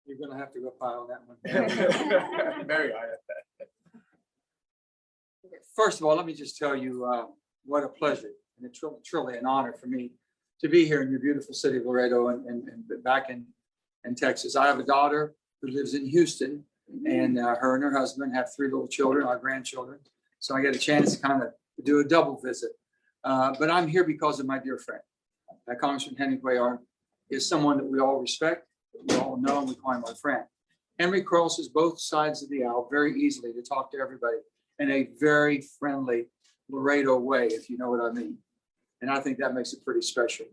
You're going to have to go file on that one. Very high at that. First of all, let me just tell you what a pleasure and it's truly an honor for me to be here in your beautiful city of Laredo and back in Texas. I have a daughter who lives in Houston, and her and her husband have 3 little children, our grandchildren. So I get a chance to kind of do a double visit. But I'm here because of my dear friend. Congressman Hemingway is someone that we all respect, that we all know, and we call him our friend. Henry crosses both sides of the aisle very easily to talk to everybody in a very friendly Laredo way, if you know what I mean. And I think that makes it pretty special.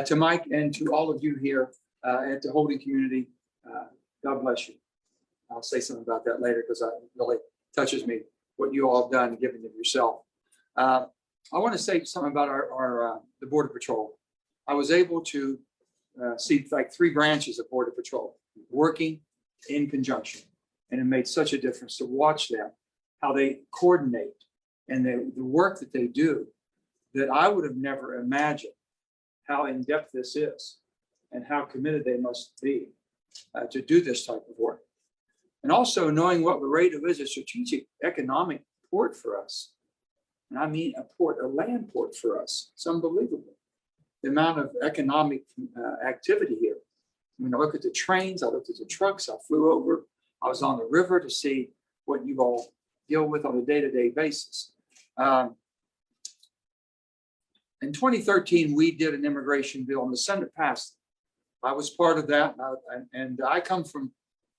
To Mike and to all of you here at the holding community, God bless you. I'll say something about that later because it really touches me what you all have done, giving of yourself. I want to say something about the Border Patrol. I was able to see like 3 branches of Border Patrol working in conjunction, and it made such a difference to watch them, how they coordinate and the work that they do, that I would have never imagined how in-depth this is and how committed they must be to do this type of work. And also knowing what Laredo is, a strategic economic port for us. And I mean a land port for us. It's unbelievable. The amount of economic activity here. When I look at the trains, I looked at the trucks, I flew over, I was on the river to see what you all deal with on a day-to-day basis. In 2013, we did an immigration bill and the Senate passed it. I was part of that, and I come from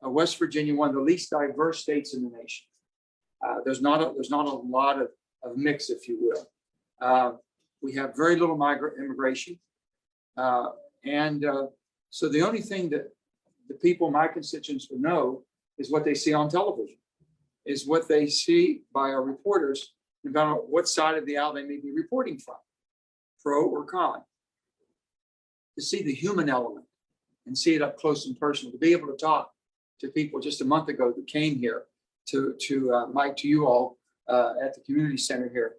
West Virginia, one of the least diverse states in the nation. There's not a lot of mix, if you will. We have very little immigration. So the only thing that the people, my constituents, will know is what they see on television, is what they see by our reporters about what side of the aisle they may be reporting from, pro or con. To see the human element and see it up close and personal, to be able to talk to people just a month ago that came here to Mike, to you all at the community center here,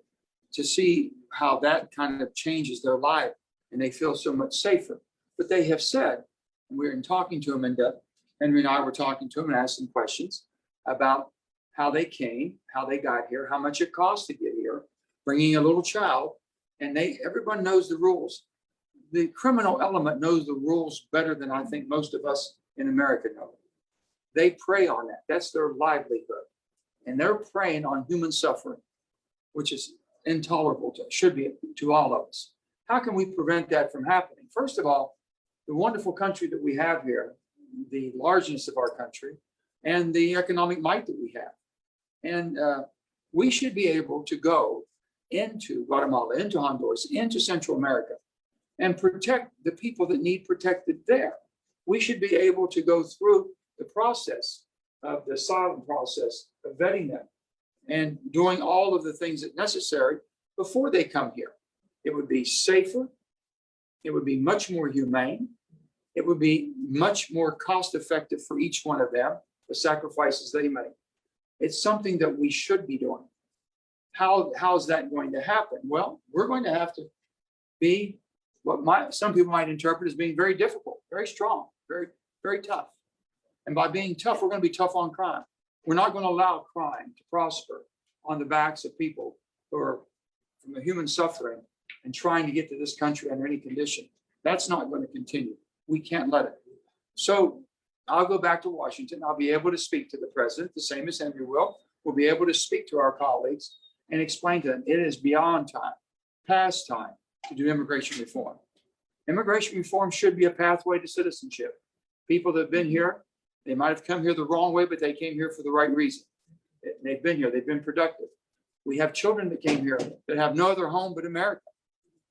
to see how that kind of changes their life and they feel so much safer. But they have said, and we're in talking to them, and Henry and I were talking to them and asking questions about how they came, how they got here, how much it cost to get here, bringing a little child, and everyone knows the rules. The criminal element knows the rules better than I think most of us in America know. They prey on that. That's their livelihood. And they're preying on human suffering, which is intolerable, should be to all of us. How can we prevent that from happening? First of all, the wonderful country that we have here, the largeness of our country, and the economic might that we have. And we should be able to go into Guatemala, into Honduras, into Central America, and protect the people that need protected there. We should be able to go through the process of the asylum process, of vetting them, and doing all of the things that are necessary before they come here. It would be safer. It would be much more humane. It would be much more cost-effective for each one of them, the sacrifices they make. It's something that we should be doing. How is that going to happen? Well, we're going to have to be what some people might interpret as being very difficult, very strong, very, very tough. And by being tough, we're going to be tough on crime. We're not going to allow crime to prosper on the backs of people who are from the human suffering and trying to get to this country under any condition. That's not going to continue. We can't let it. So I'll go back to Washington. I'll be able to speak to the president, the same as Henry will. We'll be able to speak to our colleagues and explain to them it is beyond time, past time, to do immigration reform. Immigration reform should be a pathway to citizenship. People that have been here, they might have come here the wrong way, but they came here for the right reason. They've been here, they've been productive. We have children that came here that have no other home but America.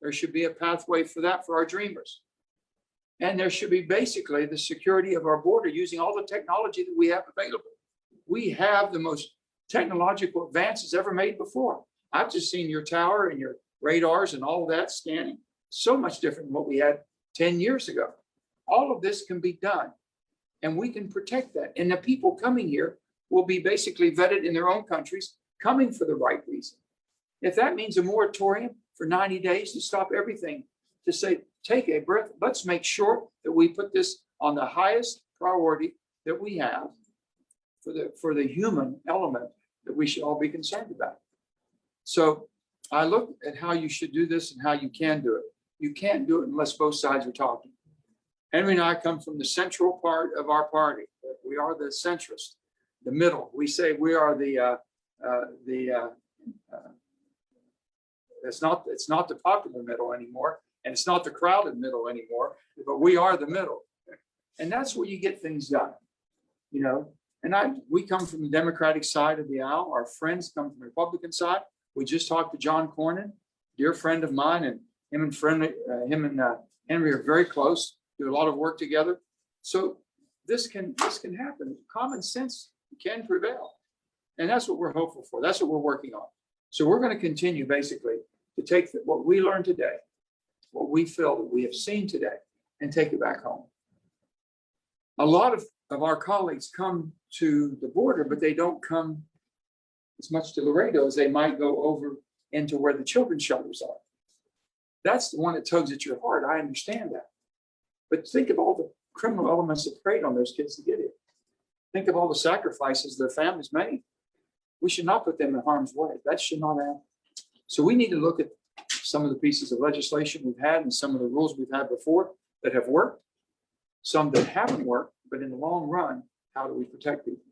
There should be a pathway for that for our dreamers. And there should be basically the security of our border using all the technology that we have available. We have the most technological advances ever made before. I've just seen your tower and your radars and all of that scanning. So much different than what we had 10 years ago. All of this can be done and we can protect that. And the people coming here will be basically vetted in their own countries, coming for the right reason. If that means a moratorium for 90 days to stop everything, to say, take a breath, let's make sure that we put this on the highest priority that we have for the human element that we should all be concerned about. So I look at how you should do this and how you can do it. You can't do it unless both sides are talking. Henry and I come from the central part of our party. We are the centrist, the middle. We say we are it's not the popular middle anymore, and it's not the crowded middle anymore, but we are the middle. And that's where you get things done, you know. And we come from the Democratic side of the aisle. Our friends come from the Republican side. We just talked to John Cornyn, dear friend of mine, and him and Henry are very close, do a lot of work together. So this can happen. Common sense can prevail. And that's what we're hopeful for. That's what we're working on. So we're going to continue basically to take what we learned today, what we feel that we have seen today, and take it back home. A lot of our colleagues come to the border, but they don't come as much to Laredo as they might go over into where the children's shelters are. That's the one that tugs at your heart. I understand that. But think of all the criminal elements that preyed on those kids to get here. Think of all the sacrifices their families made. We should not put them in harm's way. That should not happen. So we need to look at some of the pieces of legislation we've had and some of the rules we've had before that have worked, some that haven't worked, but in the long run, how do we protect people?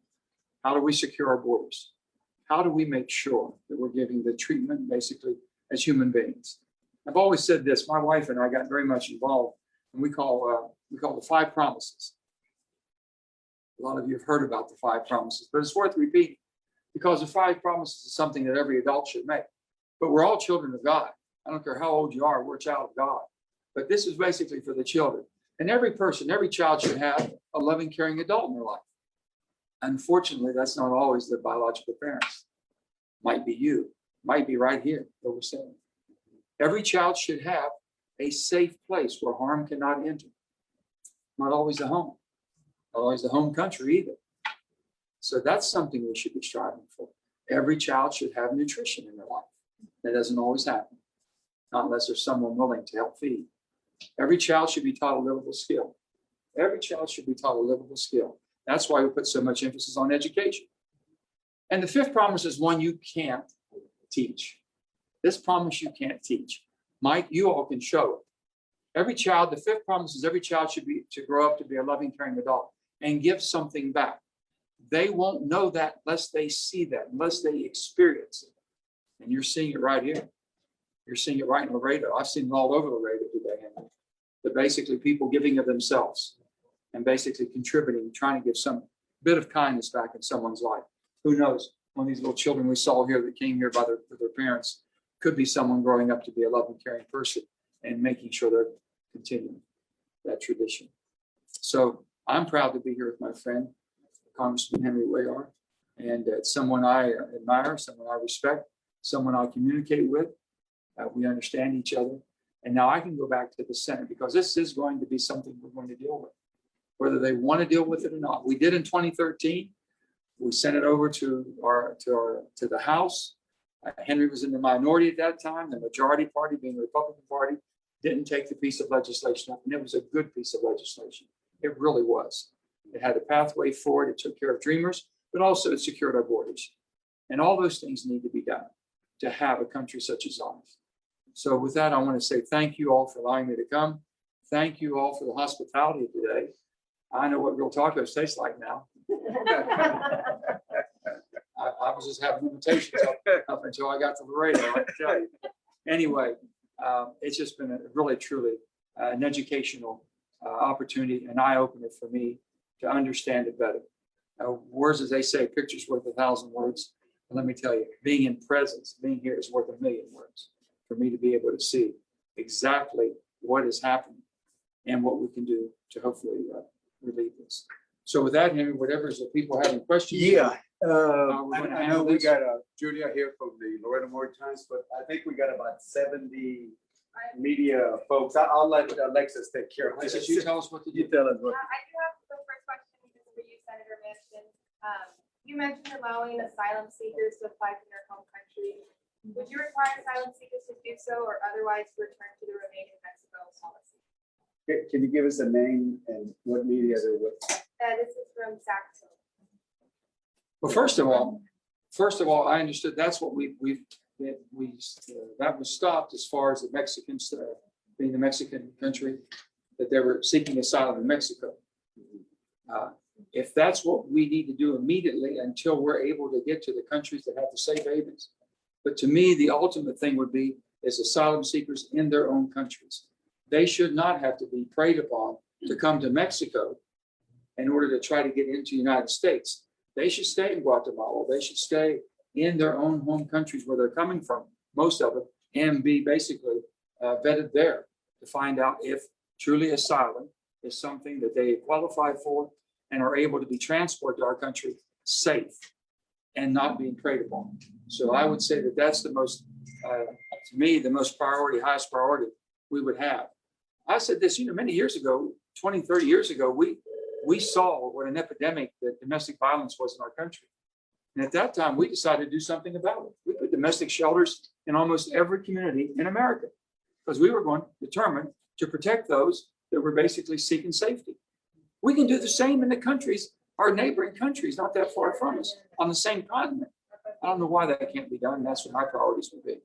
How do we secure our borders? How do we make sure that we're giving the treatment basically as human beings? I've always said this, my wife and I got very much involved, and we call the 5 promises. A lot of you have heard about the 5 promises, but it's worth repeating because the 5 promises is something that every adult should make. But we're all children of God. I don't care how old you are, we're a child of God. But this is basically for the children. And every person, every child should have a loving, caring adult in their life. Unfortunately, that's not always the biological parents. Might be you, might be right here, what we're saying. Every child should have a safe place where harm cannot enter. Not always the home, not always the home country either. So that's something we should be striving for. Every child should have nutrition in their life. That doesn't always happen, not unless there's someone willing to help feed. Every child should be taught a livable skill. Every child should be taught a livable skill. That's why we put so much emphasis on education. And the 5th promise is one you can't teach. This promise you can't teach. Mike, you all can show it. Every child, the 5th promise is every child should be to grow up to be a loving, caring adult and give something back. They won't know that unless they see that, unless they experience it. And you're seeing it right here. You're seeing it right in Laredo. I've seen it all over Laredo today. But basically people giving of themselves and basically contributing, trying to give some bit of kindness back in someone's life. Who knows? One of these little children we saw here that came here with their parents could be someone growing up to be a loving, caring person and making sure they're continuing that tradition. So I'm proud to be here with my friend, Congressman Henry Wayar, and it's someone I admire, someone I respect, someone I communicate with. We understand each other. And now I can go back to the Senate because this is going to be something we're going to deal with, whether they want to deal with it or not. We did in 2013. We sent it over to the House. Henry was in the minority at that time. The majority party, being the Republican Party, didn't take the piece of legislation up, and it was a good piece of legislation. It really was. It had a pathway forward. It took care of dreamers, but also it secured our borders. And all those things need to be done to have a country such as ours. So with that, I want to say thank you all for allowing me to come. Thank you all for the hospitality today. I know what real tacos taste like now. I was just having limitations up until I got to Laredo, I can tell you. Anyway, it's just been a really, truly an educational opportunity, an eye-opener for me to understand it better. Words, as they say, pictures worth 1,000 words. And let me tell you, being in presence, being here is worth 1,000,000 words for me to be able to see exactly what is happening and what we can do to hopefully relieve this. So with that, Henry, whatever is the people having questions. Yeah, I know we got Julia here from the Laredo Morning Times, but I think we got about 70 media folks. I'll let Alexis take care of this. Alexis, you tell us what to do. You tell us what. I do have the first question for you, Senator Manchin. You mentioned allowing asylum seekers to apply to their home country. Would you require asylum seekers to do so or otherwise return to the Remain in Mexico policy? Can you give us a name and what media they're with? This is from from Saxon? Well, first of all, I understood that's what that was stopped as far as the Mexicans, being the Mexican country, that they were seeking asylum in Mexico. If that's what we need to do immediately until we're able to get to the countries that have the safe havens. But to me, the ultimate thing would be is asylum seekers in their own countries. They should not have to be preyed upon to come to Mexico in order to try to get into the United States. They should stay in Guatemala. They should stay in their own home countries where they're coming from, most of it, and be basically vetted there to find out if truly asylum is something that they qualify for and are able to be transported to our country safe and not being preyed upon. So I would say that that's the most, to me, the most priority, highest priority we would have. I said this, many years ago, 20, 30 years ago, we saw what an epidemic that domestic violence was in our country. And at that time, we decided to do something about it. We put domestic shelters in almost every community in America because we were determined to protect those that were basically seeking safety. We can do the same in the countries, our neighboring countries, not that far from us, on the same continent. I don't know why that can't be done. That's what my priorities would be.